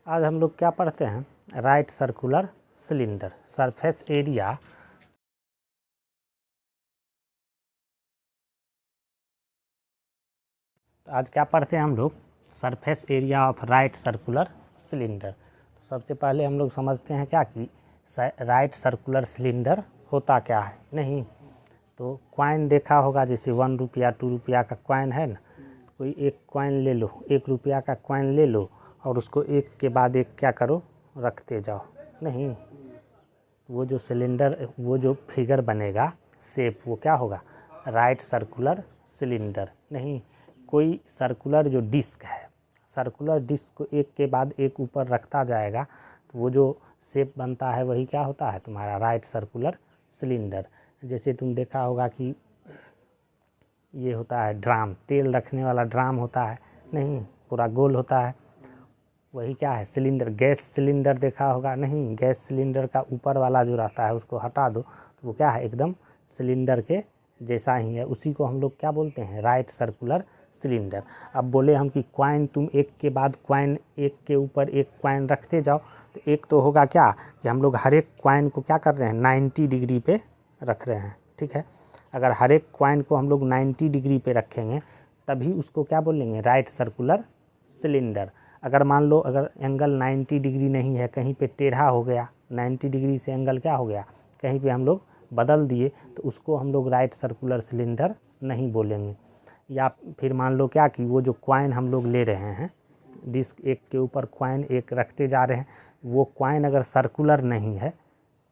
आज हम लोग क्या पढ़ते हैं, right circular cylinder surface area. आज क्या पढ़ते हैं हम लोग, surface area of right circular cylinder. तो सबसे पहले हम लोग समझते हैं क्या कि राइट सर्कुलर सिलेंडर होता क्या है। नहीं तो कॉइन देखा होगा, जैसे 1 रुपया 2 रुपया का कॉइन है ना, कोई एक कॉइन ले लो, 1 रुपया का कॉइन ले लो और उसको एक के बाद एक क्या करो, रखते जाओ। नहीं वो जो सिलेंडर, वो जो फिगर बनेगा शेप, वो क्या होगा, राइट सर्कुलर सिलेंडर। नहीं कोई सर्कुलर जो डिस्क है, सर्कुलर डिस्क को एक के बाद एक ऊपर रखता जाएगा तो वो जो शेप बनता है वही क्या होता है तुम्हारा राइट सर्कुलर सिलेंडर। जैसे तुम देखा होगा कि ये होता है ड्राम, तेल रखने वाला ड्राम होता है, नहीं पूरा गोल होता है, वही क्या है सिलेंडर। गैस सिलेंडर देखा होगा, नहीं गैस सिलेंडर का ऊपर वाला जो रहता है उसको हटा दो तो वो क्या है, एकदम सिलेंडर के जैसा ही है। उसी को हम लोग क्या बोलते हैं, राइट सर्कुलर सिलेंडर। अब बोले हम कि कॉइन तुम एक के बाद कॉइन, एक के ऊपर एक कॉइन रखते जाओ तो एक तो होगा क्या कि हम लोग हर एक कॉइन को क्या कर रहे हैं, 90 डिग्री पे रख रहे हैं। ठीक है, अगर हर एक कॉइन को हम लोग 90 डिग्री पे रखेंगे तभी उसको क्या बोलेंगे, राइट सर्कुलर सिलेंडर। अगर मान लो अगर एंगल 90 डिग्री नहीं है, कहीं पे टेढ़ा हो गया, 90 डिग्री से एंगल क्या हो गया, कहीं पे हम लोग बदल दिए तो उसको हम लोग राइट सर्कुलर सिलेंडर नहीं बोलेंगे। या फिर मान लो क्या कि वो जो कॉइन हम लोग ले रहे हैं, डिस्क एक के ऊपर कॉइन एक रखते जा रहे हैं, वो कॉइन अगर सर्कुलर नहीं है,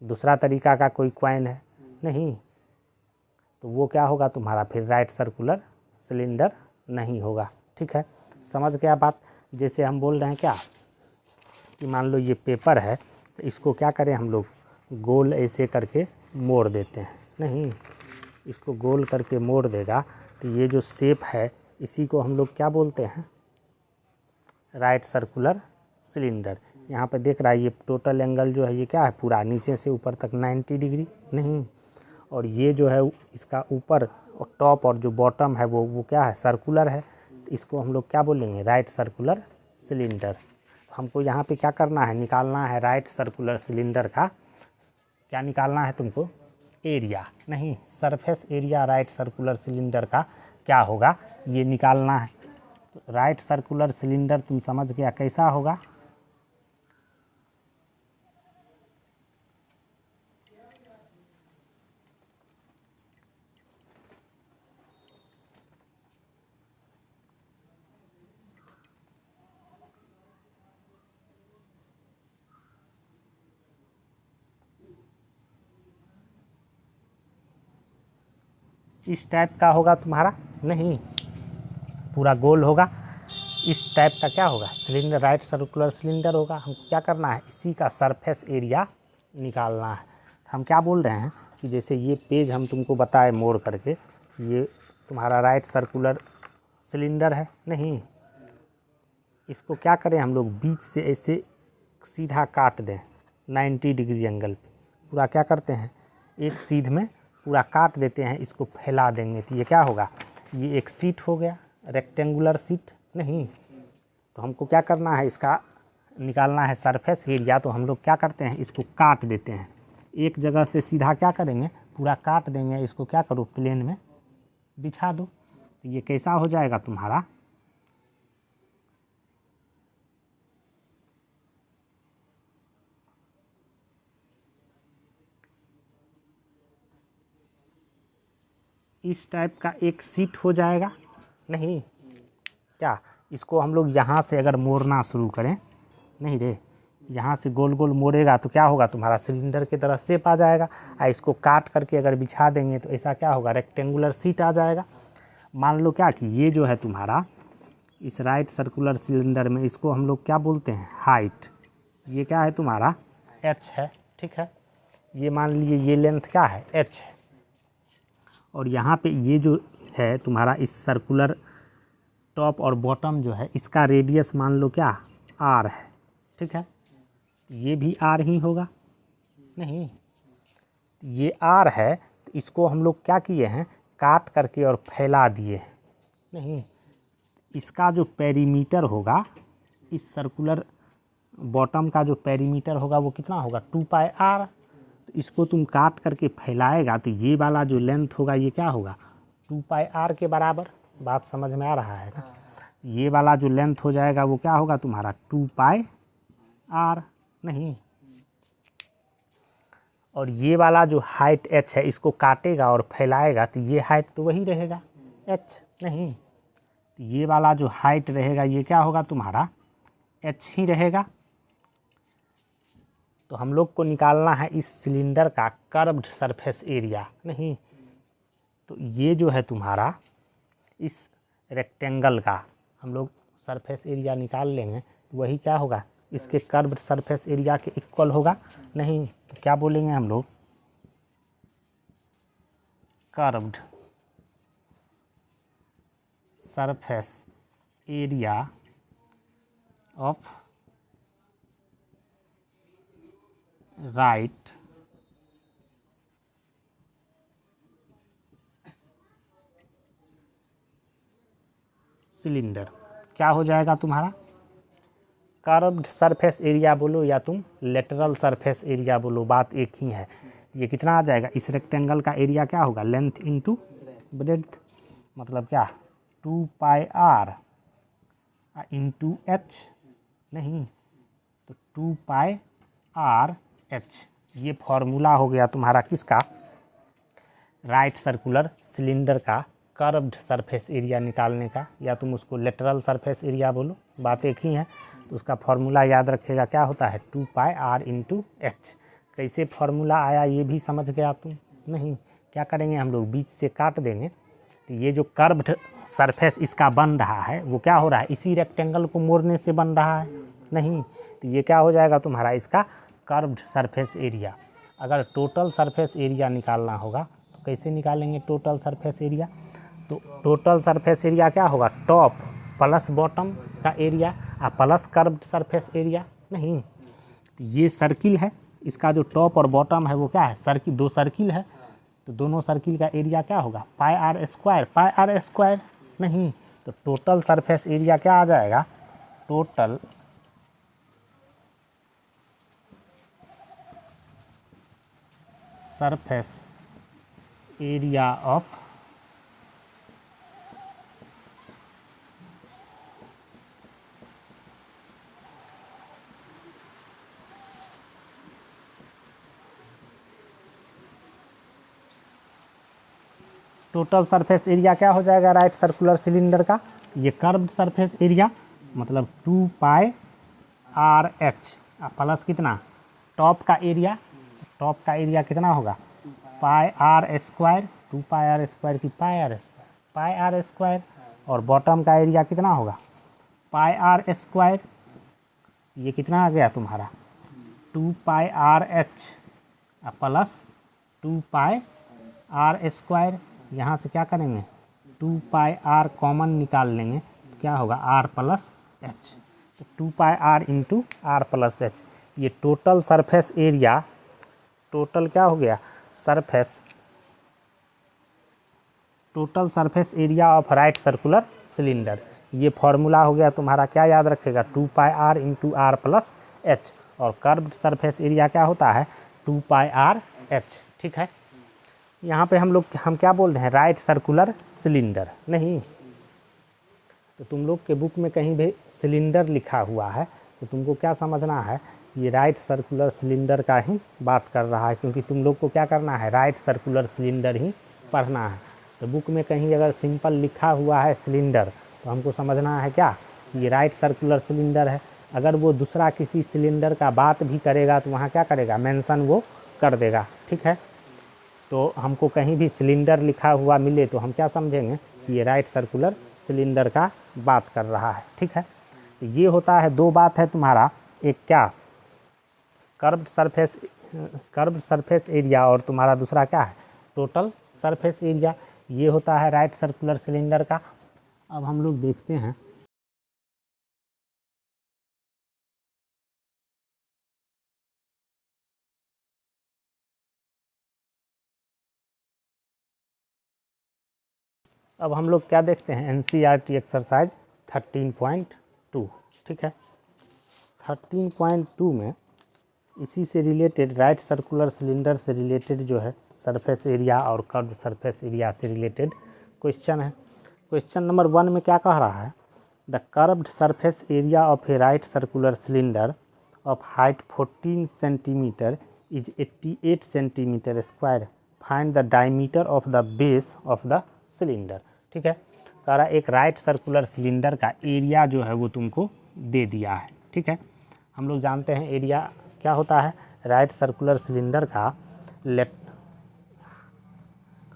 दूसरा तरीका का कोई कॉइन है, नहीं तो वो क्या होगा तुम्हारा, फिर राइट सर्कुलर सिलेंडर नहीं होगा। ठीक है, समझ गया बात। जैसे हम बोल रहे हैं क्या कि मान लो ये पेपर है तो इसको क्या करें हम लोग, गोल ऐसे करके मोड़ देते हैं। नहीं इसको गोल करके मोड़ देगा तो ये जो शेप है इसी को हम लोग क्या बोलते हैं, राइट सर्कुलर सिलेंडर। यहाँ पे देख रहा है ये टोटल एंगल जो है ये क्या है, पूरा नीचे से ऊपर तक 90 डिग्री। नहीं और ये जो है इसका ऊपर और टॉप और जो बॉटम है वो क्या है, सर्कुलर है, तो इसको हम लोग क्या बोलेंगे, राइट सर्कुलर सिलेंडर। तो हमको यहाँ पे क्या करना है, निकालना है राइट सर्कुलर सिलेंडर का, क्या निकालना है तुमको, एरिया। नहीं surface area right circular cylinder का क्या होगा, ये निकालना है। तो राइट सर्कुलर सिलेंडर तुम समझ गया कैसा होगा। इस टाइप का होगा तुम्हारा, नहीं पूरा गोल होगा, इस टाइप का क्या होगा, सिलेंडर राइट सर्कुलर सिलेंडर होगा। हमको क्या करना है, इसी का सरफेस एरिया निकालना है। हम क्या बोल रहे हैं कि जैसे ये पेज हम तुमको बताए मोड़ करके, ये तुम्हारा राइट सर्कुलर सिलेंडर है। नहीं इसको क्या करें हम लोग, बीच से ऐसे सीधा काट दें 90 डिग्री एंगल पे, पूरा क्या करते हैं एक सीध में पूरा काट देते हैं, इसको फैला देंगे तो ये क्या होगा, ये एक सीट हो गया, रेक्टेंगुलर सीट। नहीं तो हमको क्या करना है, इसका निकालना है सरफेस एरिया, तो हम लोग क्या करते हैं, इसको काट देते हैं एक जगह से, सीधा क्या करेंगे पूरा काट देंगे, इसको क्या करो प्लेन में बिछा दो, तो ये कैसा हो जाएगा तुम्हारा, इस टाइप का एक सीट हो जाएगा। नहीं क्या इसको हम लोग यहाँ से अगर मोड़ना शुरू करें, नहीं रे यहाँ से गोल गोल मोड़ेगा तो क्या होगा, तुम्हारा सिलेंडर की तरह शेप आ जाएगा। इसको काट करके अगर बिछा देंगे तो ऐसा क्या होगा, रेक्टेंगुलर सीट आ जाएगा। मान लो क्या कि ये जो है तुम्हारा इस राइट सर्कुलर सिलेंडर में, इसको हम लोग क्या बोलते हैं, हाइट। ये क्या है तुम्हारा, एच है। ठीक है, ये मान लीजिए ये लेंथ क्या है, एच है, और यहाँ पे ये जो है तुम्हारा इस सर्कुलर टॉप और बॉटम जो है इसका रेडियस मान लो क्या, आर है। ठीक है, ये भी आर ही होगा। नहीं ये आर है तो इसको हम लोग क्या किए हैं, काट करके और फैला दिए हैं। नहीं इसका जो पेरीमीटर होगा इस सर्कुलर बॉटम का जो पेरीमीटर होगा वो कितना होगा 2πr। तो इसको तुम काट करके फैलाएगा तो ये वाला जो लेंथ होगा ये क्या होगा 2πr के बराबर। बात समझ में आ रहा है ना। ये वाला जो लेंथ हो जाएगा वो क्या होगा तुम्हारा 2πr नहीं। और ये वाला जो हाइट h है इसको काटेगा और फैलाएगा तो ये हाइट तो वही रहेगा h नहीं। तो ये वाला जो हाइट रहेगा ये क्या होगा तुम्हारा h ही रहेगा। तो हम लोग को निकालना है इस सिलेंडर का कर्व्ड सरफेस एरिया नहीं। तो ये जो है तुम्हारा इस रेक्टेंगल का हम लोग सरफेस एरिया निकाल लेंगे तो वही क्या होगा इसके कर्व्ड सरफेस एरिया के इक्वल होगा नहीं। तो क्या बोलेंगे हम लोग curved surface area of right cylinder क्या हो जाएगा तुम्हारा कर्व्ड सरफेस एरिया बोलो या तुम लेटरल सरफेस एरिया बोलो, बात एक ही है। ये कितना आ जाएगा इस रेक्टेंगल का एरिया क्या होगा लेंथ इंटू ब्रेड्थ मतलब क्या 2πr इंटू h नहीं। तो 2πr h ये फॉर्मूला हो गया तुम्हारा किसका राइट सर्कुलर सिलेंडर का कर्व्ड सरफेस एरिया निकालने का, या तुम उसको लेटरल सरफेस एरिया बोलो, बात एक ही है। तो उसका फॉर्मूला याद रखेगा क्या होता है 2πr इंटू h। कैसे फॉर्मूला आया ये भी समझ गया तुम नहीं। क्या करेंगे हम लोग बीच से काट देंगे तो ये जो कर्व्ड सरफेस इसका बन रहा है वो क्या हो रहा है इसी रेक्टेंगल को मोड़ने से बन रहा है नहीं। तो ये क्या हो जाएगा तुम्हारा इसका कर्व्ड सरफेस एरिया। अगर टोटल सरफेस एरिया निकालना होगा तो कैसे निकालेंगे टोटल सरफेस एरिया। तो टोटल सरफेस एरिया क्या होगा टॉप प्लस बॉटम का area plus curved surface area नहीं। तो ये सर्किल है इसका जो टॉप और बॉटम है वो क्या है सर्किल, दो सर्किल है तो दोनों सर्किल का एरिया क्या होगा पाई आर स्क्वायर नहीं। तो टोटल सरफेस एरिया क्या आ जाएगा total surface area of total surface area क्या हो जाएगा राइट सर्कुलर सिलेंडर का ये कर्व्ड सरफेस एरिया मतलब 2πr h प्लस कितना टॉप का एरिया, टॉप का एरिया कितना होगा पाई स्क्वायर 2πr² की पाई स्क्वायर और बॉटम का एरिया कितना होगा पाई स्क्वायर। ये कितना आ गया तुम्हारा 2πr h plus 2πr square. यहाँ से क्या करेंगे 2πr कॉमन निकाल लेंगे तो क्या होगा r प्लस h। तो 2πr into r plus h ये टोटल सरफेस एरिया टोटल क्या हो गया total surface area of right circular cylinder. ये फॉर्मूला हो गया तुम्हारा क्या याद रखेगा 2πr into r plus h और कर्व्ड सरफेस एरिया क्या होता है 2πr h। ठीक है यहाँ पे हम क्या बोल रहे हैं राइट सर्कुलर सिलेंडर नहीं। तो तुम लोग के बुक में कहीं भी सिलेंडर लिखा हुआ है तो तुमको क्या समझना है ये राइट सर्कुलर सिलेंडर का ही बात कर रहा है, क्योंकि तुम लोग को क्या करना है राइट सर्कुलर सिलेंडर ही पढ़ना है। तो बुक में कहीं अगर सिंपल लिखा हुआ है सिलेंडर तो हमको समझना है क्या ये राइट सर्कुलर सिलेंडर है। अगर वो दूसरा किसी सिलेंडर का बात भी करेगा तो वहाँ क्या करेगा मेंशन वो कर देगा। ठीक है तो हमको कहीं भी सिलेंडर लिखा हुआ मिले तो हम क्या समझेंगे ये राइट सर्कुलर सिलेंडर का बात कर रहा है। ठीक है तो ये होता है दो बात है तुम्हारा, एक क्या कर्व्ड सरफेस एरिया और तुम्हारा दूसरा क्या है टोटल सरफेस एरिया। ये होता है राइट सर्कुलर सिलेंडर का। अब हम लोग देखते हैं अब हम लोग क्या देखते हैं एनसीईआरटी एक्सरसाइज 13.2। ठीक है 13.2 में इसी से रिलेटेड राइट सर्कुलर सिलेंडर से रिलेटेड जो है सरफेस एरिया और कर्व सरफेस एरिया से रिलेटेड क्वेश्चन है। क्वेश्चन नंबर 1 में क्या कह रहा है, the curved surface area of a right circular cylinder of height 14 centimetre is 88 centimetre square, find the diameter of the base of the cylinder. ठीक है, कह रहा है एक राइट सर्कुलर सिलेंडर का एरिया जो है वो तुमको दे दिया है। ठीक है, हम लोग जानते हैं एरिया क्या होता है, राइट सर्कुलर सिलेंडर का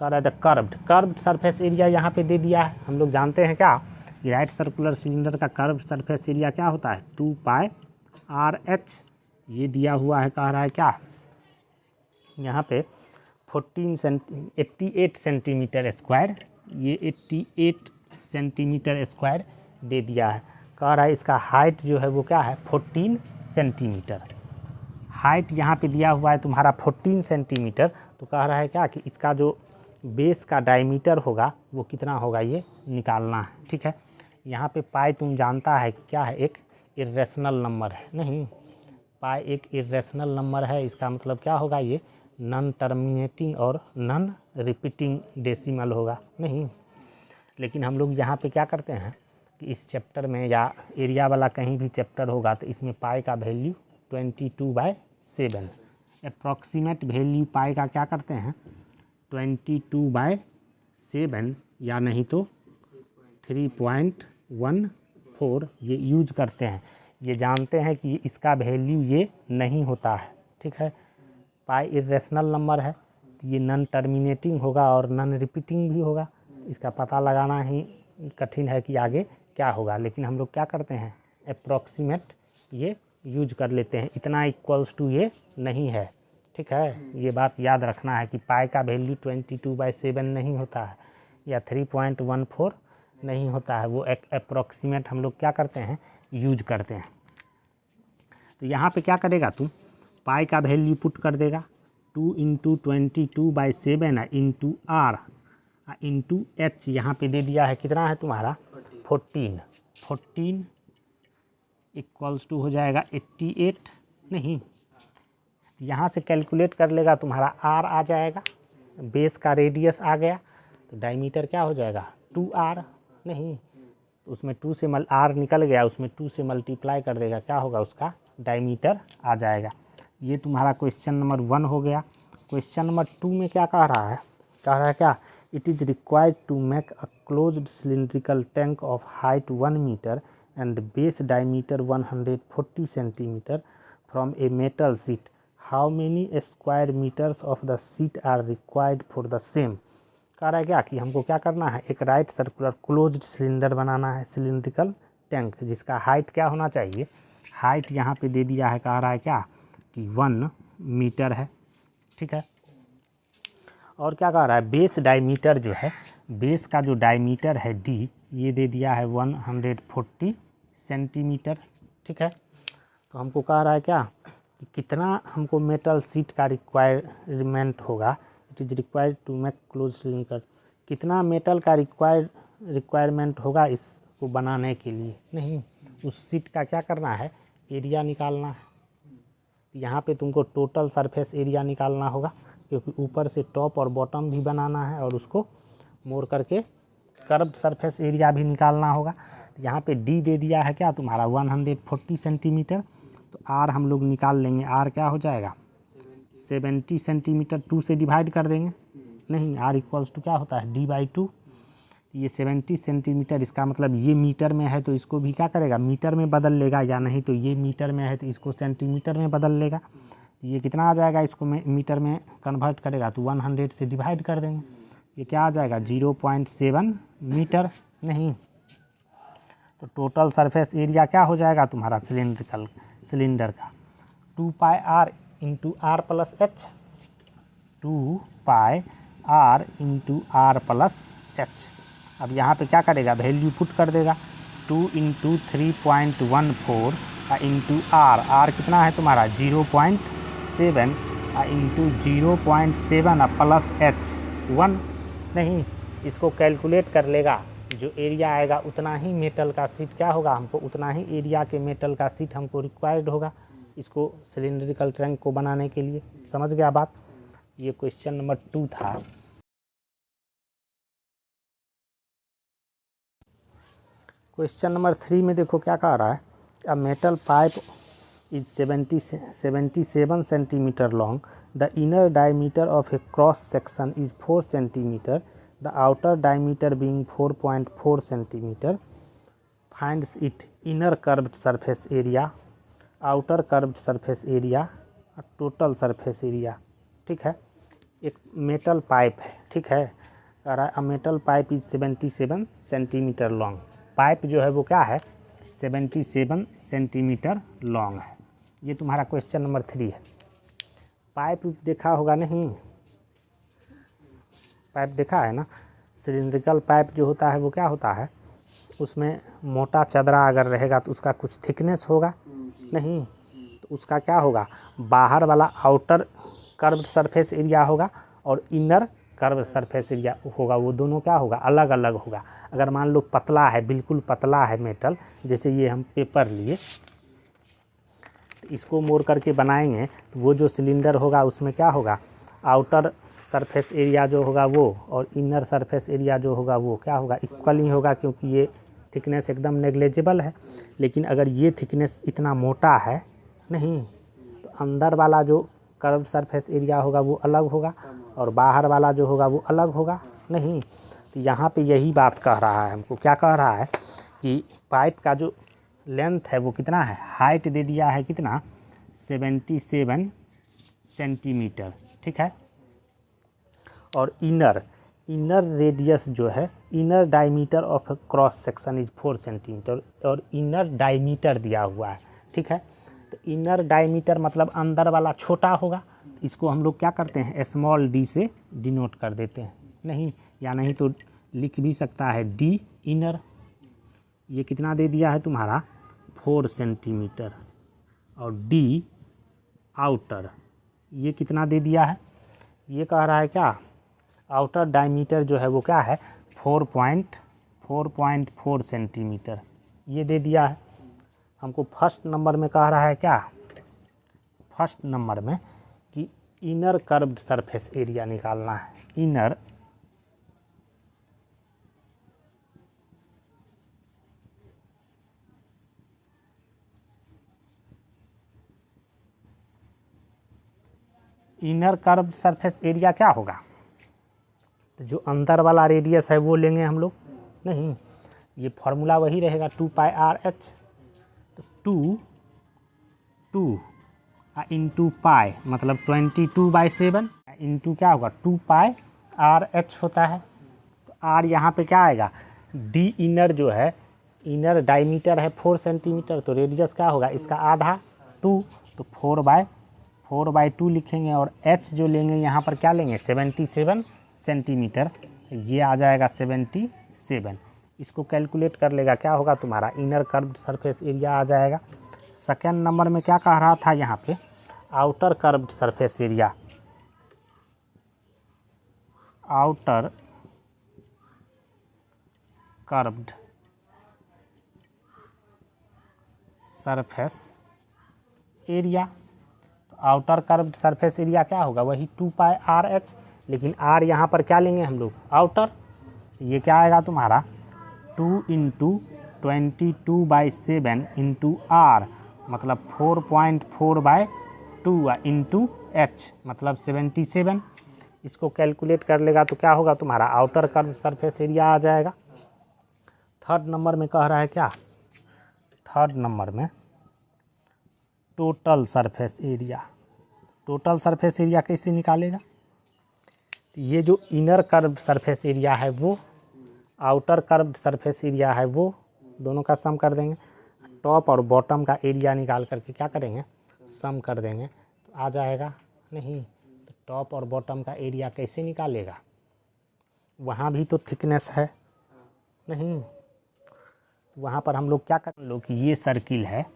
कह रहा है द कर्व्ड सरफेस एरिया यहाँ पे दे दिया है। हम लोग जानते हैं क्या, राइट सर्कुलर सिलेंडर का कर्व्ड सरफेस एरिया क्या होता है, 2πr/h। ये दिया हुआ है, कह रहा है क्या, यहाँ पे 88 सेंटीमीटर स्क्वायर, ये 88 सेंटीमीटर स्क्वायर दे दिया है। कह रहा है इसका हाइट जो है वो क्या है, 14 सेंटीमीटर। हाइट यहाँ पे दिया हुआ है तुम्हारा 14 सेंटीमीटर, तो कह रहा है क्या कि इसका जो बेस का डायमीटर होगा वो कितना होगा, ये निकालना है। ठीक है, यहाँ पे पाई तुम जानता है कि क्या है, एक इर्रेशनल नंबर है। नहीं, पाई एक इर्रेशनल नंबर है, इसका मतलब क्या होगा, ये नॉन टर्मिनेटिंग और नॉन रिपीटिंग डेसिमल होगा। नहीं, लेकिन हम लोग यहाँ पे क्या करते हैं कि इस चैप्टर में या एरिया वाला कहीं भी चैप्टर होगा तो इसमें पाई का वैल्यू 22/7, अप्रॉक्सीमेट वैल्यू पाई का क्या करते हैं 22/7 या नहीं तो 3.14 ये यूज करते हैं। ये जानते हैं कि इसका वैल्यू ये नहीं होता है। ठीक है, पाई इर्रेशनल नंबर है तो ये नॉन टर्मिनेटिंग होगा और नॉन रिपीटिंग भी होगा। इसका पता लगाना ही कठिन है कि आगे क्या होगा, लेकिन हम लोग क्या करते हैं अप्रॉक्सीमेट ये यूज कर लेते हैं, इतना इक्वल्स टू ये नहीं है। ठीक है, ये बात याद रखना है कि पाई का वैल्यू 22/7 नहीं होता है या 3.14 नहीं होता है, वो एक अप्रॉक्सीमेट हम लोग क्या करते हैं यूज करते हैं। तो यहाँ पे क्या करेगा तुम, पाई का वैल्यू पुट कर देगा 2 × 22/7 इंटू आर इंटू एच, यहाँ पे दे दिया है कितना है तुम्हारा 14 इक्वल्स टू हो जाएगा 88। नहीं, यहाँ से कैलकुलेट कर लेगा तुम्हारा आर आ जाएगा, बेस का रेडियस आ गया तो डायमीटर क्या हो जाएगा 2r। नहीं, तो उसमें 2 से आर निकल गया, उसमें 2 से मल्टीप्लाई कर देगा, क्या होगा उसका डायमीटर आ जाएगा। ये तुम्हारा क्वेश्चन नंबर 1 हो गया। क्वेश्चन नंबर 2 में क्या कह रहा है, कह रहा है क्या, it is required to make a closed cylindrical tank of height 1 metre and base diameter 140 centimetre from a metal sheet, how many square metres of the sheet are required for the same. कह रहा है क्या कि हमको क्या करना है, एक राइट सर्कुलर क्लोज्ड सिलेंडर बनाना है, सिलिंड्रिकल टैंक, जिसका हाइट क्या होना चाहिए, हाइट यहाँ पे दे दिया है, कह रहा है क्या कि 1 मीटर है। ठीक है, और क्या कह रहा है, बेस डायमीटर जो है, बेस का जो डायमीटर है डी, ये दे दिया है 140 सेंटीमीटर। ठीक है, तो हमको कह रहा है क्या कि कितना हमको मेटल सीट का रिक्वायरमेंट होगा, it is required to make close cylinder, कितना मेटल का रिक्वायरमेंट होगा इसको बनाने के लिए। नहीं, उस सीट का क्या करना है, एरिया निकालना है। यहाँ पे तुमको टोटल सरफेस एरिया निकालना होगा, क्योंकि ऊपर से टॉप और बॉटम भी बनाना है और उसको मोड़ करके कर्व्ड सरफेस एरिया भी निकालना होगा। यहाँ पे डी दे दिया है क्या तुम्हारा 140 सेंटीमीटर, तो आर हम लोग निकाल लेंगे, आर क्या हो जाएगा 70 सेंटीमीटर, 2 से डिवाइड कर देंगे। नहीं, आर इक्वल्स टू क्या होता है d/2, ये 70 सेंटीमीटर, इसका मतलब ये मीटर में है तो इसको भी क्या करेगा मीटर में बदल लेगा, या नहीं तो ये मीटर में है तो इसको सेंटीमीटर में बदल लेगा। ये कितना आ जाएगा, इसको मीटर में कन्वर्ट करेगा तो 100 से डिवाइड कर देंगे, ये क्या आ जाएगा 0.7 मीटर। नहीं, तो टोटल सरफेस एरिया क्या हो जाएगा तुम्हारा सिलेंडर का 2πr into r plus h, 2πr into r plus h. अब यहाँ पे क्या करेगा, वैल्यू पुट कर देगा 2 × 3.14 इंटू आर कितना है तुम्हारा 0.7 इंटू 0.7 प्लस एच 1। नहीं, इसको कैलकुलेट कर लेगा जो एरिया आएगा उतना ही मेटल का शीट क्या होगा, हमको उतना ही एरिया के मेटल का शीट हमको रिक्वायर्ड होगा इसको सिलिंड्रिकल टैंक को बनाने के लिए। समझ गया बात। ये क्वेश्चन नंबर 2 था। क्वेश्चन नंबर 3 में देखो क्या कह रहा है, a metal pipe is 77 centimeter long. The inner diameter of a cross section is 4 centimeter. The outer diameter being 4.4 centimeter. Finds its inner curved surface area, outer curved surface area, total surface area। ठीक है, एक metal pipe है, ठीक है, कह रहा है a metal pipe is 77 centimetre long. Pipe जो है वो क्या है, 77 सेंटीमीटर लॉन्ग है। ये तुम्हारा क्वेश्चन नंबर 3 है। पाइप देखा होगा नहीं, पाइप देखा है ना। सिलिंड्रिकल पाइप जो होता है वो क्या होता है, उसमें मोटा चदरा अगर रहेगा तो उसका कुछ थिकनेस होगा नहीं, तो उसका क्या होगा, बाहर वाला आउटर कर्व्ड सरफेस एरिया होगा और इनर कर्व्ड सरफेस एरिया होगा, वो दोनों क्या होगा, अलग अलग होगा। अगर मान लो पतला है, बिल्कुल पतला है मेटल, जैसे ये हम पेपर लिए, तो इसको मोड़ करके बनाएंगे तो वो जो सिलेंडर होगा उसमें क्या होगा, आउटर सरफेस एरिया जो होगा वो और इनर सरफेस एरिया जो होगा वो क्या होगा, इक्वल ही होगा, क्योंकि ये थिकनेस एकदम नेग्लेजिबल है। लेकिन अगर ये थिकनेस इतना मोटा है नहीं, तो अंदर वाला जो कर्व सरफेस एरिया होगा वो अलग होगा और बाहर वाला जो होगा वो अलग होगा नहीं। तो यहाँ पे यही बात कह रहा है हमको, क्या कह रहा है कि पाइप का जो लेंथ है वो कितना है, हाइट दे दिया है कितना, 77 सेंटीमीटर, ठीक है, और इनर रेडियस जो है, inner diameter of cross section is 4 centimetre, और इनर डायमीटर दिया हुआ है, ठीक है। तो इनर डायमीटर मतलब अंदर वाला छोटा होगा, इसको हम लोग क्या करते हैं, स्मॉल डी से डिनोट कर देते हैं नहीं, या नहीं तो लिख भी सकता है डी इनर। ये कितना दे दिया है तुम्हारा, 4 सेंटीमीटर, और डी आउटर ये कितना दे दिया है, ये कह रहा है क्या, आउटर डायमीटर जो है वो क्या है, 4.4 सेंटीमीटर ये दे दिया है हमको। फर्स्ट नंबर में कह रहा है क्या, फर्स्ट नंबर में कि इनर कर्व्ड सरफेस एरिया निकालना है, इनर कर्व्ड सरफेस एरिया क्या होगा, तो जो अंदर वाला रेडियस है वो लेंगे हम लोग नहीं, ये फॉर्मूला वही रहेगा 2πr/h, तो 2 इंटू पाई मतलब 22/7 इंटू क्या होगा 2πr/h होता है। तो आर यहाँ पे क्या आएगा, डी इनर जो है, इनर डायमीटर है 4 सेंटीमीटर, तो रेडियस क्या होगा इसका आधा 2, तो 4/2 लिखेंगे, और एच जो लेंगे यहाँ पर क्या लेंगे 77 सेंटीमीटर, ये आ जाएगा 77। इसको कैलकुलेट कर लेगा, क्या होगा तुम्हारा इनर कर्व्ड सरफेस एरिया आ जाएगा। सेकेंड नंबर में क्या कह रहा था यहाँ पे, outer curved surface area, outer curved surface area. तो आउटर कर्व्ड सरफेस एरिया क्या होगा, वही 2πr/h, लेकिन आर यहाँ पर क्या लेंगे हम लोग, आउटर, ये क्या आएगा तुम्हारा 2 इंटू 22/7 इंटू आर मतलब 4.4/2 इंटू एच मतलब 77। इसको कैलकुलेट कर लेगा तो क्या होगा तुम्हारा, आउटर कर्व सरफेस एरिया आ जाएगा। थर्ड नंबर में कह रहा है क्या, थर्ड नंबर में total surface area. Total surface area कैसे निकालेगा, तो ये जो इनर कर्व सरफेस एरिया है वो, आउटर कर्व्ड सरफेस एरिया है वो, दोनों का सम कर देंगे, टॉप और बॉटम का एरिया निकाल करके क्या करेंगे, सम कर देंगे, तो आ जाएगा नहीं। तो टॉप और बॉटम का एरिया कैसे निकालेगा, वहाँ भी तो थिकनेस है नहीं, वहाँ पर हम लोग क्या कर लो कि ये सर्किल है,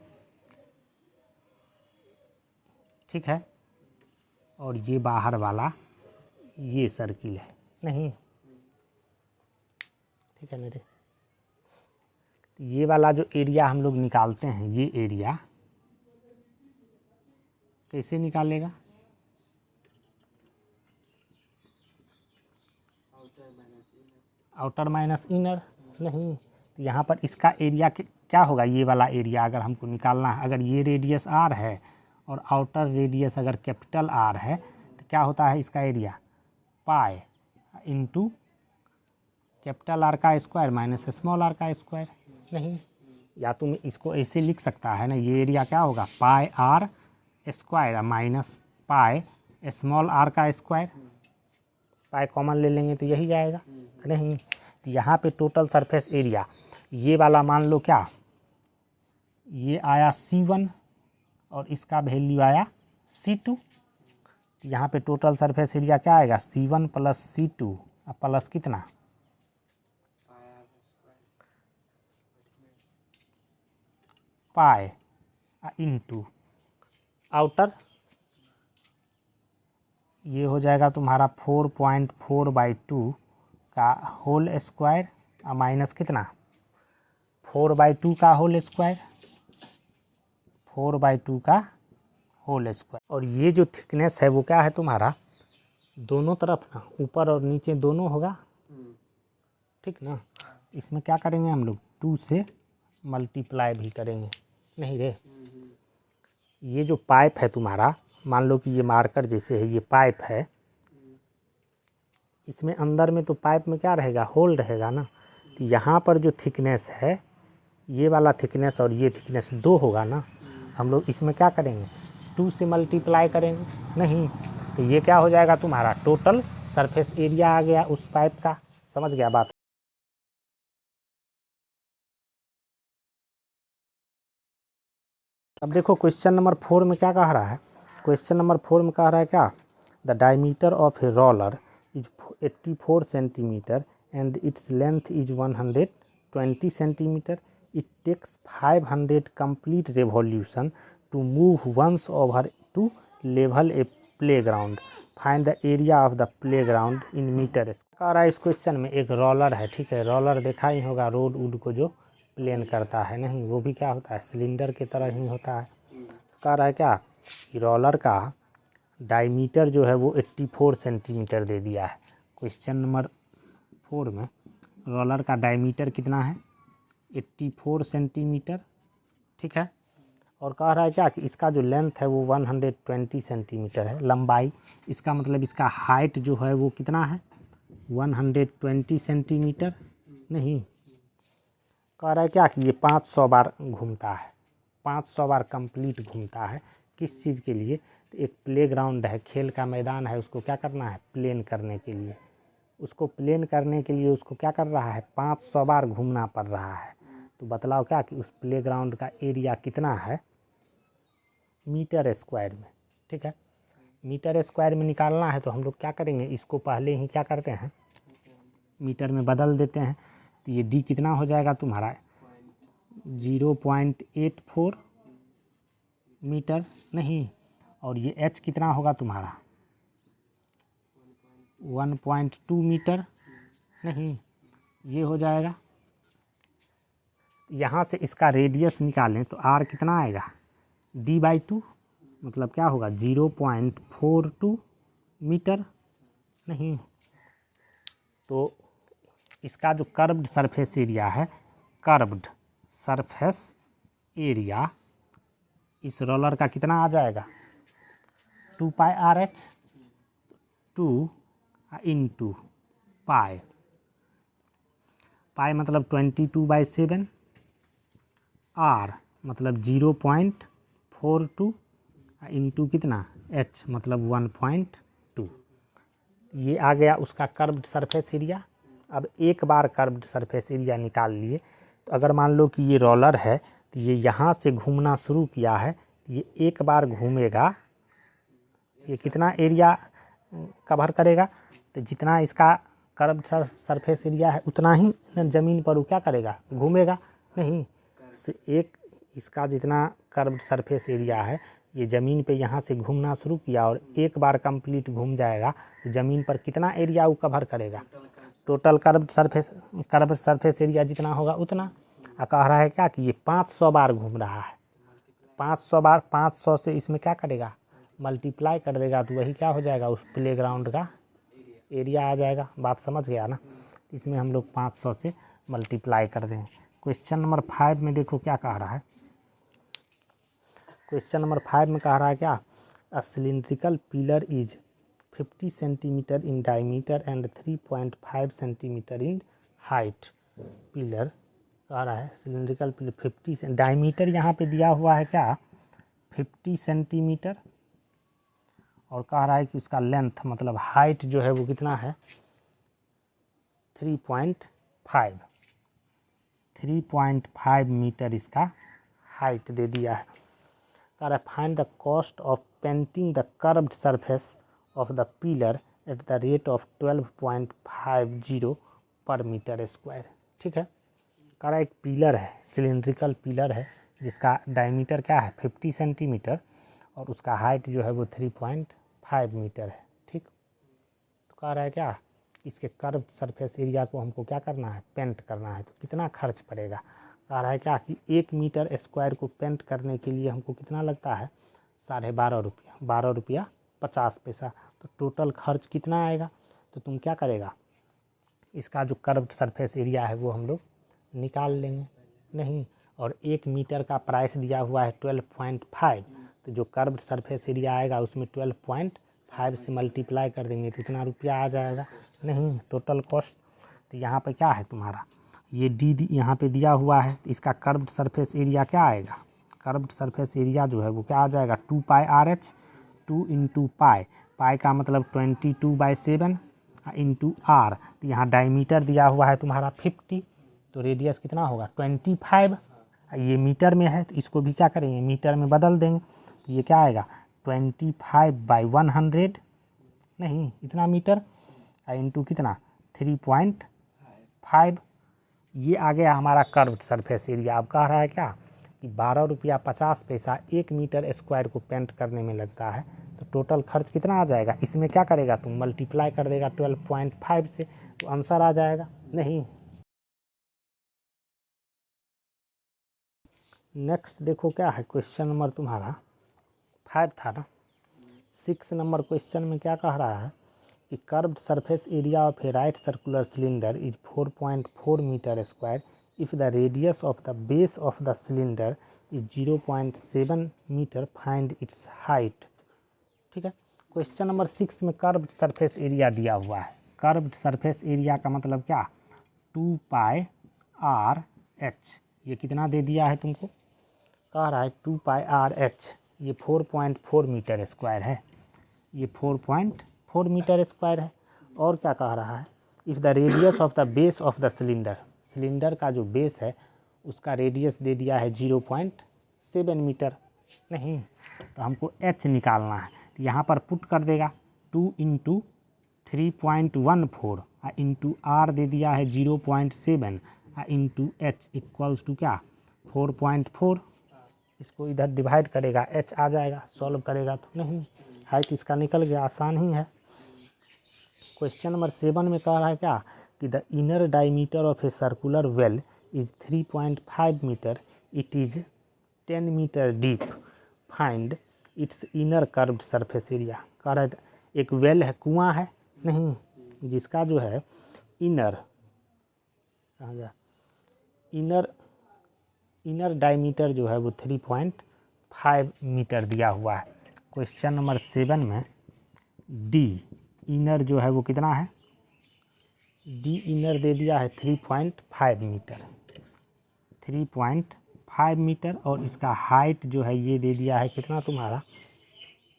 ठीक है, और ये बाहर वाला ये सर्किल है नहीं, ठीक है मेरे, तो ये वाला जो एरिया हम लोग निकालते हैं, ये एरिया कैसे निकालेगा? Outer minus inner. नहीं, तो यहाँ पर इसका एरिया क्या होगा? ये वाला एरिया अगर हमको निकालना है, अगर ये रेडियस आर है और आउटर रेडियस अगर कैपिटल आर है, तो क्या होता है इसका area? Pi into capital R का स्क्वायर माइनस स्मॉल आर का स्क्वायर। नहीं, या तुम इसको ऐसे लिख सकता है ना, ये एरिया क्या होगा? Pi r square minus pi small r का स्क्वायर। पाई कॉमन ले लेंगे तो यही जाएगा। नहीं, तो यहाँ पे टोटल सरफेस एरिया ये वाला मान लो क्या, ये आया C1 और इसका वैल्यू आया C2। तो यहाँ पे टोटल सरफेस एरिया क्या आएगा? C1 प्लस C2 प्लस कितना? पाई इंटू आउटर, ये हो जाएगा तुम्हारा 4.4/2 का होल स्क्वायर माइनस कितना? 4/2 का होल स्क्वायर, 4/2 का होल स्क्वायर। और ये जो थिकनेस है वो क्या है तुम्हारा? दोनों तरफ ना, ऊपर और नीचे दोनों होगा, ठीक ना। इसमें क्या करेंगे हम लोग? 2 से मल्टीप्लाई भी करेंगे। नहीं रे, ये जो पाइप है तुम्हारा, मान लो कि ये मार्कर जैसे है, ये पाइप है, इसमें अंदर में तो पाइप में क्या रहेगा? होल रहेगा ना। तो यहाँ पर जो थिकनेस है, ये वाला थिकनेस और ये थिकनेस 2 होगा ना। हम लोग इसमें क्या करेंगे? 2 से मल्टीप्लाई करेंगे। नहीं, तो ये क्या हो जाएगा तुम्हारा? टोटल सरफेस एरिया आ गया उस पाइप का। समझ गया बात? अब देखो क्वेश्चन नंबर 4 में क्या कह रहा है? क्वेश्चन नंबर 4 में कह रहा है क्या? The diameter of a roller is 84 centimetre and its length is 120 centimetre. It takes 500 complete revolution to move once over to level a playground. Find the area of the playground in metre. कह रहा है इस question में एक roller है, ठीक है। Roller देखा ही होगा, रोड वुड को जो प्लेन करता है। नहीं, वो भी क्या होता है? सिलेंडर की तरह ही होता है। कह रहा है क्या कि रोलर का डायमीटर जो है वो 84 सेंटीमीटर दे दिया है। क्वेश्चन नंबर 4 में रोलर का डायमीटर कितना है? 84 सेंटीमीटर, ठीक है। और कह रहा है क्या कि इसका जो लेंथ है वो 120 सेंटीमीटर है, लंबाई। इसका मतलब इसका हाइट जो है वो कितना है? 120 सेंटीमीटर। नहीं, कह रहा है क्या कि ये 500 बार घूमता है, 500 बार कंप्लीट घूमता है। किस चीज़ के लिए? तो एक प्लेग्राउंड है, खेल का मैदान है, उसको क्या करना है? प्लेन करने के लिए। उसको प्लेन करने के लिए उसको क्या कर रहा है? 500 बार घूमना पड़ रहा है। तो बतलाओ क्या कि उस प्लेग्राउंड का एरिया कितना है मीटर स्क्वायर में, ठीक है। मीटर स्क्वायर में निकालना है तो हम लोग क्या करेंगे? इसको पहले ही क्या करते हैं? मीटर में बदल देते हैं। तो ये डी कितना हो जाएगा तुम्हारा? 0.84 मीटर। नहीं, और ये एच कितना होगा तुम्हारा? 1.2 मीटर। नहीं, ये हो जाएगा। यहाँ से इसका रेडियस निकालें तो आर कितना आएगा? D/2, मतलब क्या होगा? 0.42 मीटर। नहीं, तो इसका जो कर्व्ड सरफेस एरिया है, कर्व्ड सरफेस एरिया इस रोलर का कितना आ जाएगा? 2πRH, 2 इंटू पाई। पाई मतलब 22/7, आर मतलब 0.42 इंटू कितना? एच मतलब 1.2। ये आ गया उसका कर्व्ड सरफेस एरिया। अब एक बार कर्व्ड सरफेस एरिया निकाल लिए तो अगर मान लो कि ये रोलर है तो ये यहाँ से घूमना शुरू किया है, ये एक बार घूमेगा, ये कितना एरिया कवर करेगा? तो जितना इसका कर्व्ड सरफेस एरिया है उतना ही ज़मीन पर वो क्या करेगा? घूमेगा। नहीं, एक इसका जितना कर्व्ड सरफेस एरिया है ये ज़मीन पे यहाँ से घूमना शुरू किया और एक बार कंप्लीट घूम जाएगा तो ज़मीन पर कितना एरिया वो कवर करेगा? टोटल कर्व्ड सरफेस एरिया जितना होगा उतना। कह रहा है क्या कि ये 500 बार घूम रहा है, 500 बार, 500 से इसमें क्या करेगा, मल्टीप्लाई कर देगा, तो वही क्या हो जाएगा, उस प्लेग्राउंड का एरिया आ जाएगा। बात समझ गया ना। इसमें हम लोग 500 से मल्टीप्लाई कर दें। क्वेश्चन नंबर 5 में देखो क्या कह रहा है। क्वेश्चन नंबर 5 में कह रहा है क्या, a cylindrical pillar is 50 centimetre in diameter and 3.5 centimetre in height. Pillar कह रहा है सिलिंड्रिकल पिलर 50 डायमीटर यहाँ पे दिया हुआ है क्या, 50 सेंटीमीटर, और कह रहा है कि उसका लेंथ मतलब हाइट जो है वो कितना है, 3.5 मीटर इसका हाइट दे दिया है। कह रहा है find the cost of painting the curved surface of the pillar at the rate of 12.50 पर मीटर स्क्वायर। ठीक है, कह रहा है एक पिलर है, सिलिंड्रिकल पिलर है, जिसका डायमीटर क्या है 50 सेंटीमीटर और उसका हाइट जो है वो 3.5 मीटर है। ठीक, तो कह रहा है क्या, इसके कर्व सरफेस एरिया को हमको क्या करना है, पेंट करना है, तो कितना खर्च पड़ेगा। कह रहा है क्या कि 1 मीटर स्क्वायर को पेंट करने के लिए हमको कितना लगता है, 12.5 रुपया, 12 रुपया 50 पैसा। तो टोटल खर्च कितना आएगा, तो तुम क्या करेगा, इसका जो कर्व्ड सरफेस एरिया है वो हम लोग निकाल लेंगे। नहीं, और 1 मीटर का प्राइस दिया हुआ है 12.5, तो जो कर्व्ड सरफेस एरिया आएगा उसमें 12.5 से मल्टीप्लाई कर देंगे तो इतना रुपया आ जाएगा। नहीं, टोटल कॉस्ट, तो यहाँ पे क्या है तुम्हारा, ये डी यहाँ पे दिया हुआ है, तो इसका कर्व्ड सरफेस एरिया क्या आएगा, कर्व्ड सरफेस एरिया जो है वो क्या आ जाएगा, 2πRH, 2 इंटू पाई का मतलब 22/7 इंटू आर। तो यहाँ डायमीटर दिया हुआ है तुम्हारा 50, तो रेडियस कितना होगा 25। ये मीटर में है तो इसको भी क्या करेंगे, मीटर में बदल देंगे, तो ये क्या आएगा 25/100, नहीं इतना मीटर, इंटू कितना 3.5। ये आ गया हमारा कर्व्ड सरफेस एरिया। अब कह रहा है क्या कि 12 रुपया 50 पैसा 1 मीटर स्क्वायर को पेंट करने में लगता है, तो टोटल खर्च कितना आ जाएगा, इसमें क्या करेगा तुम, मल्टीप्लाई कर देगा 12.5 से, तो आंसर आ जाएगा। नहीं, नेक्स्ट देखो क्या है, क्वेश्चन नंबर तुम्हारा 5 था ना, 6 नंबर क्वेश्चन में क्या कह रहा है कि curved surface area of a right circular cylinder is 4.4 metre square if the radius of the base of the cylinder is 0.7 metre, find its height. ठीक है, क्वेश्चन नंबर 6 में कर्व्ड सरफेस एरिया दिया हुआ है। कर्व्ड सरफेस एरिया का मतलब क्या, 2πRH, ये कितना दे दिया है तुमको, कह रहा है 2πRH, ये 4.4 मीटर स्क्वायर है, ये 4.4 मीटर स्क्वायर है। और क्या कह रहा है, if the radius of the base of the cylinder, cylinder का जो बेस है उसका रेडियस दे दिया है 0.7 मीटर। नहीं, तो हमको h निकालना है, तो यहाँ पर पुट कर देगा 2 इंटू 3.14 इंटू आर दे दिया है 0.7 इंटू एच इक्वल्स टू क्या 4.4। इसको इधर डिवाइड करेगा h आ जाएगा, सॉल्व करेगा तो नहीं, हाइट इसका निकल गया, आसान ही है। क्वेश्चन नंबर 7 में कह रहा है क्या कि the inner diameter of a circular well is 3.5 metre, it is 10 metre deep, find its inner curved surface area. कह रहा है एक वेल है, कुआं है, नहीं, जिसका जो है इनर, कहाँ गया, इनर डायमीटर जो है वो 3.5 मीटर दिया हुआ है। क्वेश्चन नंबर 7 में डी इनर जो है वो कितना है, डी इनर दे दिया है 3.5 मीटर, 3.5 मीटर, और इसका हाइट जो है ये दे दिया है कितना तुम्हारा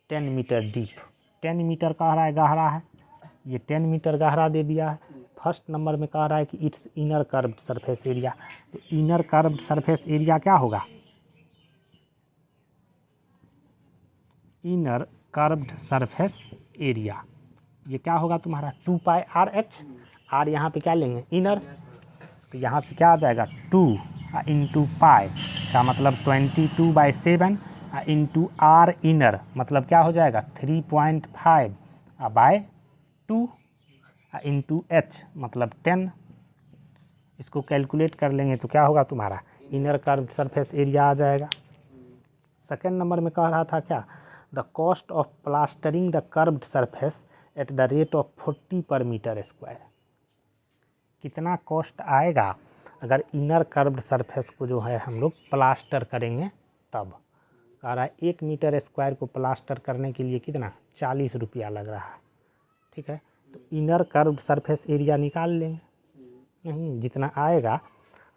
10 मीटर डीप। 10 मीटर कह रहा है गहरा है, ये 10 मीटर गहरा दे दिया है। फर्स्ट नंबर में कह रहा है कि it's inner curved surface area, तो इनर कर्व्ड सरफेस एरिया क्या होगा, इनर कर्व्ड सरफेस एरिया ये क्या होगा तुम्हारा 2πRH, आर यहाँ पे क्या लेंगे इनर, तो यहाँ से क्या आ जाएगा 2 इंटू पाई का मतलब 22/7 इंटू आर इनर मतलब क्या हो जाएगा 3.5/2 इंटू एच मतलब 10 इसको कैलकुलेट कर लेंगे तो क्या होगा तुम्हारा, इनर कर्व्ड सरफेस एरिया आ जाएगा। सेकेंड नंबर में कह रहा था क्या, the cost of plastering the curved surface at the rate of 40 पर मीटर स्क्वायर। कितना कॉस्ट आएगा अगर इनर कर्व्ड सरफेस को जो है हम लोग प्लास्टर करेंगे तब। कह रहा है 1 मीटर स्क्वायर को प्लास्टर करने के लिए कितना, 40 रुपया लग रहा है। ठीक है, तो इनर कर्व्ड सरफेस एरिया निकाल लेंगे। नहीं, जितना आएगा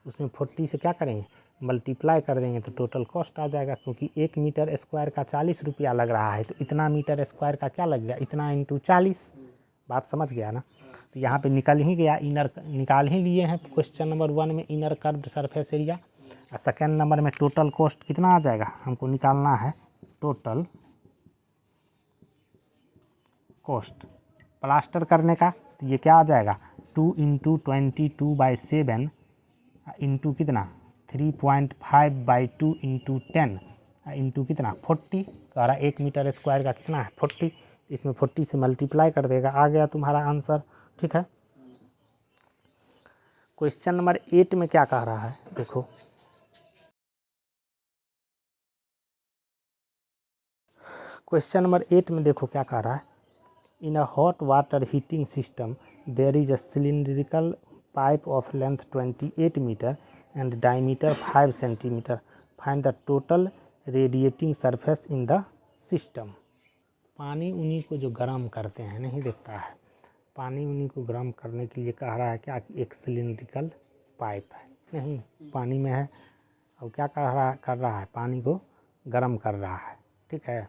उसमें 40 से क्या करेंगे, मल्टीप्लाई कर देंगे तो टोटल कॉस्ट आ जाएगा। क्योंकि 1 मीटर स्क्वायर का 40 रुपया लग रहा है तो इतना मीटर स्क्वायर का क्या लग गया, इतना इंटू 40। बात समझ गया ना। तो यहाँ पे निकल ही गया, इनर निकाल ही लिए हैं क्वेश्चन नंबर 1 में इनर कर्व्ड सरफेस एरिया। और सेकेंड नंबर में टोटल कॉस्ट कितना आ जाएगा, हमको निकालना है टोटल कॉस्ट प्लास्टर करने का। तो ये क्या आ जाएगा, 2 × 22/7 इंटू कितना 3.5/2 × 10 इंटू कितना 40। कह रहा 1 मीटर स्क्वायर का कितना है 40, इसमें 40 से मल्टीप्लाई कर देगा, आ गया तुम्हारा आंसर। ठीक है, क्वेश्चन नंबर 8 में क्या कह रहा है देखो, क्वेश्चन नंबर 8 में देखो क्या कह रहा है, in a hot water heating system there is a cylindrical pipe of length 28 metre and diameter 5 centimetre, find the total radiating surface in the system. पानी उन्हीं को जो गर्म करते हैं, नहीं देखता है, पानी उन्हीं को गर्म करने के लिए कह रहा है क्या कि एक सिलिंड्रिकल पाइप है, नहीं पानी में है और क्या कर रहा है, पानी को गर्म कर रहा है। ठीक है,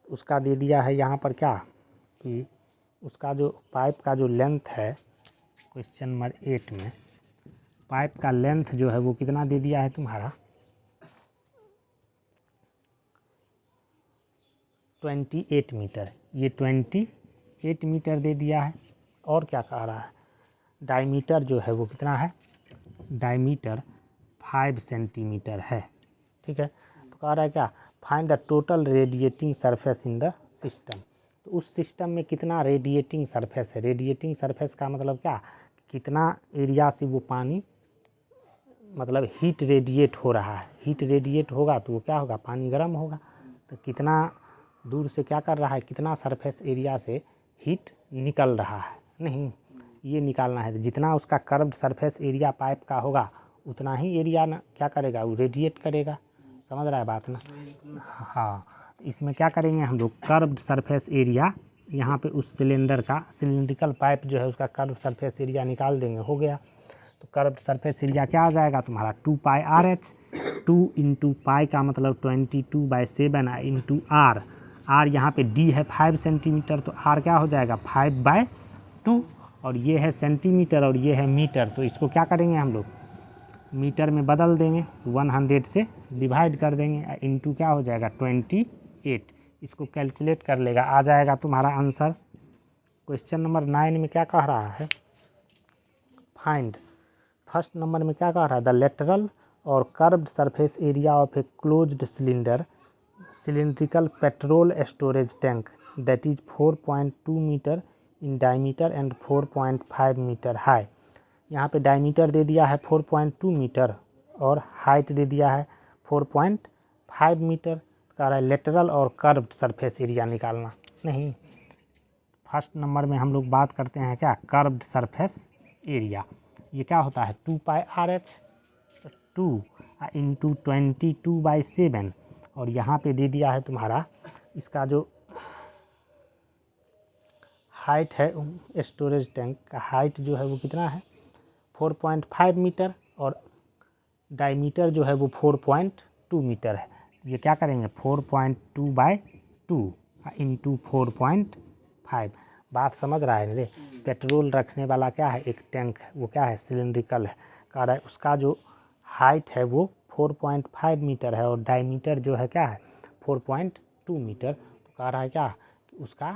उसका दे दिया है यहाँ पर क्या कि उसका जो पाइप का जो लेंथ है, क्वेश्चन नंबर 8 में पाइप का लेंथ जो है वो कितना दे दिया है तुम्हारा 28 मीटर, ये 28 मीटर दे दिया है। और क्या कह रहा है, डायमीटर जो है वो कितना है, डायमीटर 5 सेंटीमीटर है। ठीक है, तो कह रहा है क्या, find the total radiating surface in the system. तो उस सिस्टम में कितना रेडिएटिंग सरफेस है, रेडिएटिंग सरफेस का मतलब क्या, कितना एरिया से वो पानी मतलब हीट रेडिएट हो रहा है। हीट रेडिएट होगा तो वो क्या होगा, पानी गर्म होगा। तो कितना दूर से क्या कर रहा है, कितना सरफेस एरिया से हीट निकल रहा है, नहीं ये निकालना है। तो जितना उसका कर्व्ड सरफेस एरिया पाइप का होगा उतना ही एरिया ना क्या करेगा, वो रेडिएट करेगा। समझ रहा है बात ना। हाँ, तो इसमें क्या करेंगे हम लोग, कर्व्ड सरफेस एरिया यहाँ पे उस सिलेंडर का सिलिंड्रिकल पाइप जो है उसका कर्व्ड सरफेस एरिया निकाल देंगे, हो गया। तो कर्व्ड सरफेस एरिया क्या आ जाएगा तुम्हारा 2πRH। 2 × पाई का मतलब 22/7 इंटू आर, आर यहाँ पे डी है 5 सेंटीमीटर, तो आर क्या हो जाएगा 5/2, और ये है सेंटीमीटर और ये है मीटर, तो इसको क्या करेंगे हम लोग मीटर में बदल देंगे, 100 से डिवाइड कर देंगे, इंटू क्या हो जाएगा 28। इसको कैलकुलेट कर लेगा, आ जाएगा तुम्हारा आंसर। क्वेश्चन नंबर 9 में क्या कह रहा है, फाइंड। फर्स्ट नंबर में क्या कह रहा है, द लेटरल और curved surface area of a closed cylindrical petrol storage tank that is 4.2 metre in diameter and 4.5 metre high. यहाँ पे डायमीटर दे दिया है 4.2 मीटर और हाइट दे दिया है 4.5 मीटर। कह रहा है लेटरल और कर्व्ड सरफेस एरिया निकालना। नहीं, फर्स्ट नंबर में हम लोग बात करते हैं क्या, कर्व्ड सरफेस एरिया। ये क्या होता है 2πRH 2 × 22/7, और यहाँ पे दे दिया है तुम्हारा इसका जो हाइट है स्टोरेज टैंक का हाइट जो है वो कितना है 4.5 मीटर और डायमीटर जो है वो 4.2 मीटर है। ये क्या करेंगे 4.2/2 इंटू 4.5। बात समझ रहा है रे। पेट्रोल रखने वाला क्या है एक टैंक है, वो क्या है सिलिंड्रिकल है। कह रहा है उसका जो हाइट है वो 4.5 मीटर है और डायमीटर जो है क्या है 4.2 मीटर। तो कह रहा है क्या उसका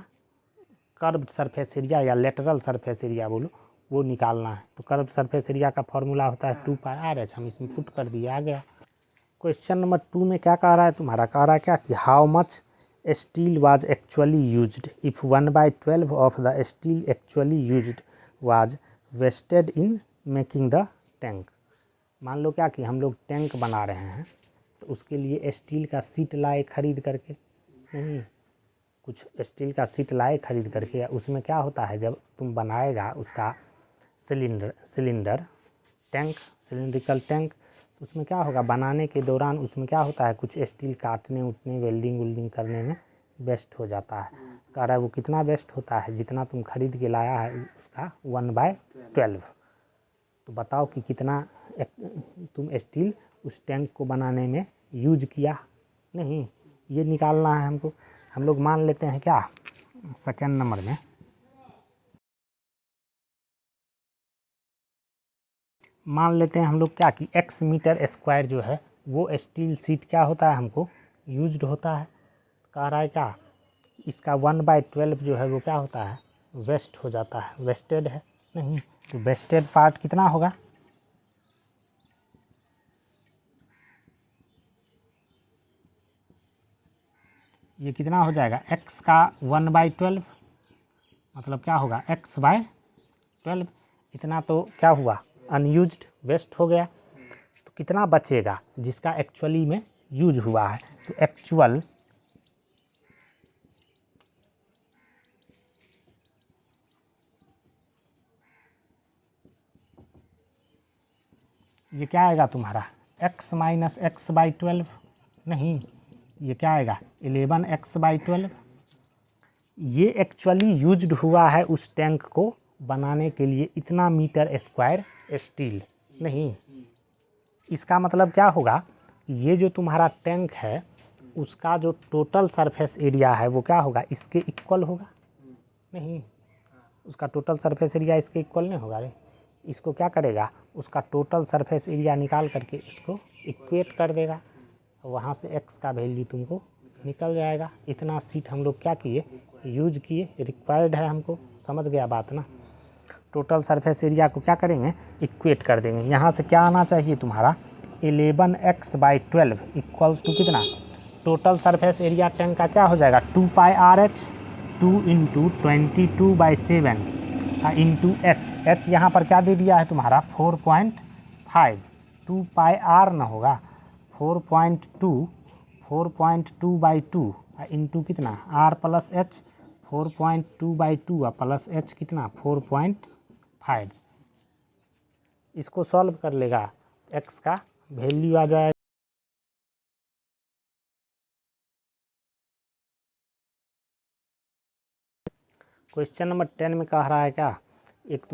कर्व्ड सरफेस एरिया या लेटरल सरफेस एरिया बोलो वो निकालना है। तो कर्व्ड सरफेस एरिया का फॉर्मूला होता है 2πRH, हम इसमें पुट कर दिए, आ गया। क्वेश्चन नंबर 2 में क्या कह रहा है तुम्हारा, कह रहा है क्या कि how much steel was actually used if 1/12 of the steel actually used was wasted in making the tank. मान लो क्या कि हम लोग टैंक बना रहे हैं, तो उसके लिए स्टील का सीट लाए खरीद करके, नहीं, कुछ स्टील का सीट लाए खरीद करके। उसमें क्या होता है, जब तुम बनाएगा उसका सिलेंडर टैंक, सिलिंड्रिकल टैंक, तो उसमें क्या होगा, बनाने के दौरान उसमें क्या होता है, कुछ स्टील काटने उटने वेल्डिंग करने में बेस्ट हो जाता है। कह रहा है वो कितना बेस्ट होता है, जितना तुम खरीद के लाया है उसका 1/12। तो बताओ कि कितना तुम स्टील उस टैंक को बनाने में यूज किया, नहीं, ये निकालना है हमको। हम लोग मान लेते हैं क्या, सेकेंड नंबर में मान लेते हैं हम लोग क्या कि x मीटर स्क्वायर जो है वो स्टील सीट क्या होता है, हमको यूज्ड होता है। कह रहा है क्या, इसका 1/12 जो है वो क्या होता है, वेस्ट हो जाता है, वेस्टेड है, नहीं, तो वेस्टेड पार्ट कितना होगा, ये कितना हो जाएगा, x का 1/12 मतलब क्या होगा, x/12। इतना तो क्या हुआ, अनयूज्ड, वेस्ट हो गया। तो कितना बचेगा जिसका एक्चुअली में यूज हुआ है, तो एक्चुअल ये क्या आएगा तुम्हारा, x माइनस x/12, नहीं, ये क्या आएगा 11x/12। ये एक्चुअली यूज्ड हुआ है उस टैंक को बनाने के लिए इतना मीटर स्क्वायर स्टील, नहीं, इसका मतलब क्या होगा, ये जो तुम्हारा टैंक है उसका जो टोटल सरफेस एरिया है वो क्या होगा, इसके इक्वल होगा, नहीं, उसका टोटल सरफेस एरिया इसके इक्वल नहीं होगा रे। इसको क्या करेगा, उसका टोटल सरफेस एरिया निकाल करके इसको इक्वेट कर देगा, वहाँ से x का वैल्यू तुमको निकल जाएगा। इतना सीट हम लोग क्या किए, यूज किए, रिक्वायर्ड है हमको, समझ गया बात ना। टोटल सरफेस एरिया को क्या करेंगे, इक्वेट कर देंगे। यहाँ से क्या आना चाहिए तुम्हारा, 11x/12 इक्वल्स टू कितना, टोटल सरफेस एरिया टैंक का क्या हो जाएगा, 2πRH 2 × 22/7 इंटू h यहाँ पर क्या दे दिया है तुम्हारा 4.5, 2πr न होगा 4.2/2 इंटू कितना r plus h, 4.2/2 plus h कितना 4.5। इसको सॉल्व कर लेगा, x का वैल्यू आ जाएगा। क्वेश्चन नंबर 10 में कह रहा है क्या, एक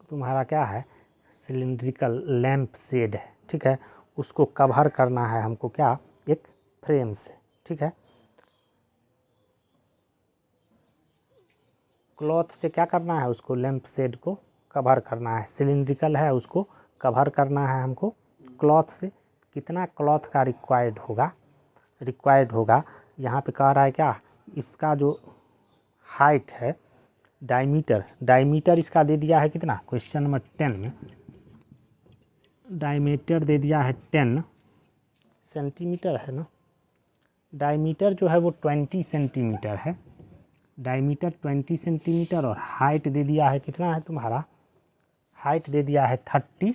तुम्हारा क्या है, सिलिंड्रिकल लैंप शेड है, ठीक है, उसको कवर करना है हमको क्या, एक फ्रेम से, ठीक है, क्लॉथ से क्या करना है, उसको लैंप शेड को कवर करना है, सिलिंड्रिकल है उसको कवर करना है हमको क्लॉथ से। कितना क्लॉथ का रिक्वायर्ड होगा, यहाँ पे कह रहा है क्या, इसका जो हाइट है, डायमीटर इसका दे दिया है कितना, क्वेश्चन नंबर 10 में डायमीटर दे दिया है 10 सेंटीमीटर है ना, डायमीटर जो है वो 20 सेंटीमीटर है, डायमीटर 20 सेंटीमीटर, और हाइट दे दिया है कितना है तुम्हारा, हाइट दे दिया है 30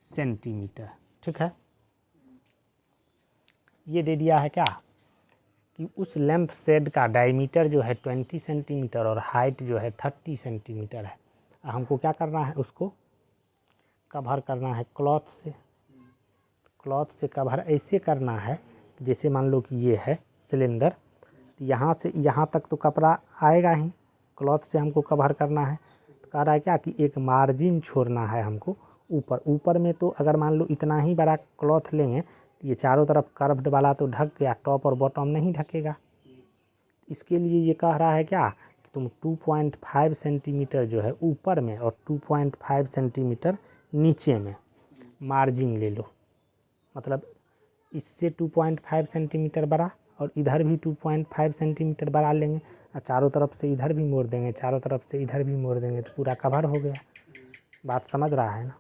सेंटीमीटर, ठीक है। ये दे दिया है क्या कि उस लैंप शेड का डायमीटर जो है 20 सेंटीमीटर और हाइट जो है 30 सेंटीमीटर है। हमको क्या करना है, उसको कवर करना है क्लॉथ से। क्लॉथ से कवर ऐसे करना है, जैसे मान लो कि ये है सिलेंडर, तो यहाँ से यहाँ तक तो कपड़ा आएगा ही, क्लॉथ से हमको कवर करना है। तो कह रहा है क्या कि एक मार्जिन छोड़ना है हमको ऊपर में। तो अगर मान लो इतना ही बड़ा क्लॉथ लेंगे तो ये चारों तरफ कर्व्ड वाला तो ढक गया, टॉप और बॉटम नहीं ढकेगा। इसके लिए ये कह रहा है क्या कि तुम 2.5 सेंटीमीटर जो है ऊपर में और 2.5 सेंटीमीटर नीचे में मार्जिन ले लो, मतलब इससे 2.5 सेंटीमीटर बड़ा और इधर भी 2.5 सेंटीमीटर बड़ा लेंगे और चारों तरफ से इधर भी मोड़ देंगे, चारों तरफ से इधर भी मोड़ देंगे, तो पूरा कवर हो गया। बात समझ रहा है ना।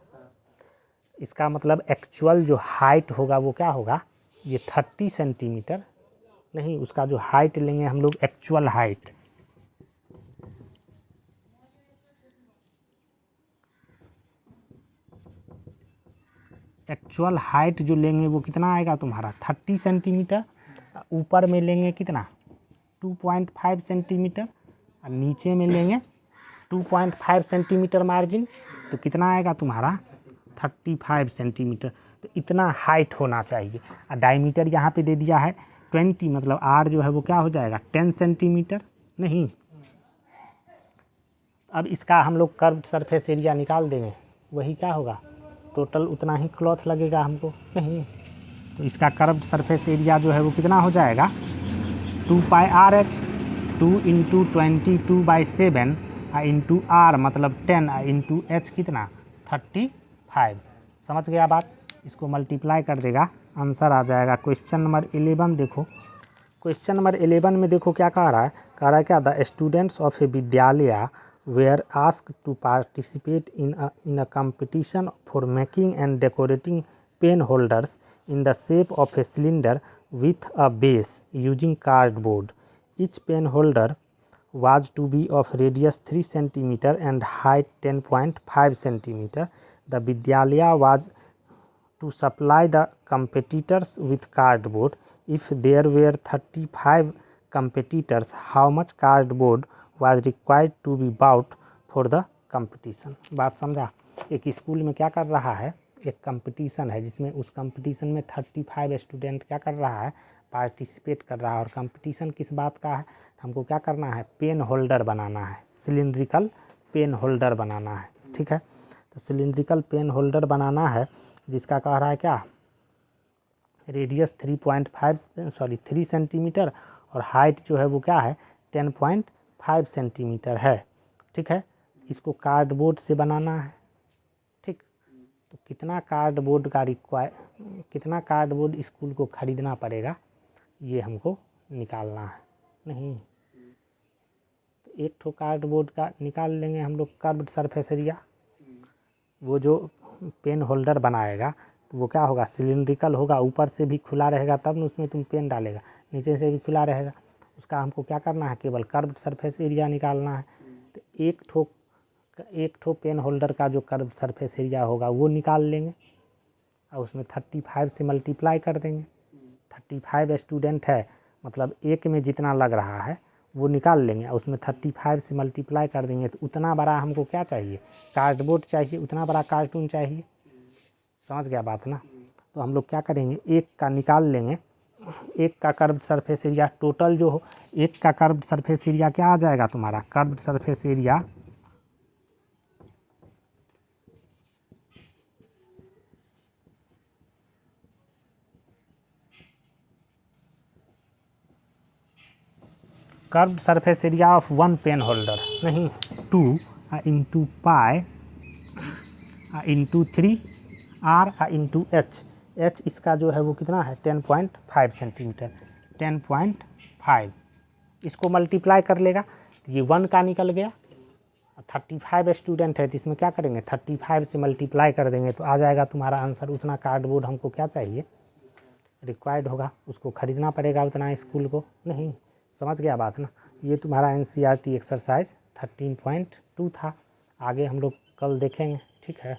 इसका मतलब एक्चुअल जो हाइट होगा वो क्या होगा, ये 30 सेंटीमीटर नहीं, उसका जो हाइट लेंगे हम लोग एक्चुअल हाइट, एक्चुअल हाइट जो लेंगे वो कितना आएगा तुम्हारा 30 सेंटीमीटर, ऊपर में लेंगे कितना 2.5 सेंटीमीटर, और नीचे में लेंगे 2.5 सेंटीमीटर मार्जिन, तो कितना आएगा तुम्हारा 35 सेंटीमीटर। तो इतना हाइट होना चाहिए। और डायमीटर यहाँ पे दे दिया है 20, मतलब आर जो है वो क्या हो जाएगा 10 सेंटीमीटर। नहीं, अब इसका हम लोग कर्व सरफेस एरिया निकाल देंगे, वही क्या होगा टोटल उतना ही क्लॉथ लगेगा हमको। नहीं, तो इसका कर्व सरफेस एरिया जो है वो कितना हो जाएगा 2πRH 2 × 22/7 इंटू आर मतलब 10 इंटू एच कितना 35। समझ गया बात। इसको मल्टीप्लाई कर देगा, आंसर आ जाएगा। क्वेश्चन नंबर 11 देखो। क्वेश्चन नंबर 11 में देखो क्या कह रहा है। कह रहा है क्या, द स्टूडेंट्स ऑफ ए विद्यालय were asked to participate in a competition for making and decorating pen holders in the shape of a cylinder with a base using cardboard. Each pen holder was to be of radius 3 centimeter and height 10.5 centimeter. The Vidyalaya was to supply the competitors with cardboard. If there were 35 competitors, how much cardboard was required to be bought for the competition? बात समझा। एक school में क्या कर रहा है, एक competition है जिसमें उस कंपटीशन में 35 स्टूडेंट क्या कर रहा है पार्टिसिपेट कर रहा है। और कंपटीशन किस बात का है, हमको क्या करना है पेन होल्डर बनाना है, सिलिंड्रिकल पेन होल्डर बनाना है। ठीक है, तो सिलिंड्रिकल पेन होल्डर बनाना है जिसका कह रहा है क्या रेडियस 3 सेंटीमीटर और हाइट जो है वो क्या है 10.5 सेंटीमीटर है। ठीक है, इसको कार्डबोर्ड से बनाना है। ठीक, तो कितना कार्डबोर्ड स्कूल को ख़रीदना पड़ेगा ये हमको निकालना है। नहीं, तो एक ठो कार्डबोर्ड का निकाल लेंगे हम लोग कर्व्ड सरफेस एरिया। वो जो पेन होल्डर बनाएगा तो वो क्या होगा सिलिंड्रिकल होगा, ऊपर से भी खुला रहेगा तब न उसमें तुम पेन डालेगा, नीचे से भी खुला रहेगा। उसका हमको क्या करना है केवल कर्व्ड सरफेस एरिया निकालना है। तो एक ठो पेन होल्डर का जो कर्व्ड सरफेस एरिया होगा वो निकाल लेंगे और उसमें 35 से मल्टीप्लाई कर देंगे। 35 स्टूडेंट है मतलब एक में जितना लग रहा है वो निकाल लेंगे और उसमें 35 से मल्टीप्लाई कर देंगे। तो उतना बड़ा हमको क्या चाहिए कार्डबोर्ड चाहिए, उतना बड़ा कार्टून चाहिए। समझ गया बात ना। तो हम लोग क्या करेंगे एक का निकाल लेंगे, एक का कर्व्ड सरफेस एरिया टोटल जो हो, एक का कर्व्ड सरफेस एरिया क्या आ जाएगा तुम्हारा curved surface area curved surface area of one pen holder. नहीं 2 into pi into 3 r into h इसका जो है वो कितना है 10.5 सेंटीमीटर 10.5। इसको मल्टीप्लाई कर लेगा तो ये 1 का निकल गया। 35 स्टूडेंट है तो इसमें क्या करेंगे 35 से मल्टीप्लाई कर देंगे तो आ जाएगा तुम्हारा आंसर। उतना कार्डबोर्ड हमको क्या चाहिए रिक्वायर्ड होगा, उसको ख़रीदना पड़ेगा उतना स्कूल को। नहीं, समझ गया बात ना। ये तुम्हारा NCERT एक्सरसाइज 13.2 था। आगे हम लोग कल देखेंगे। ठीक है।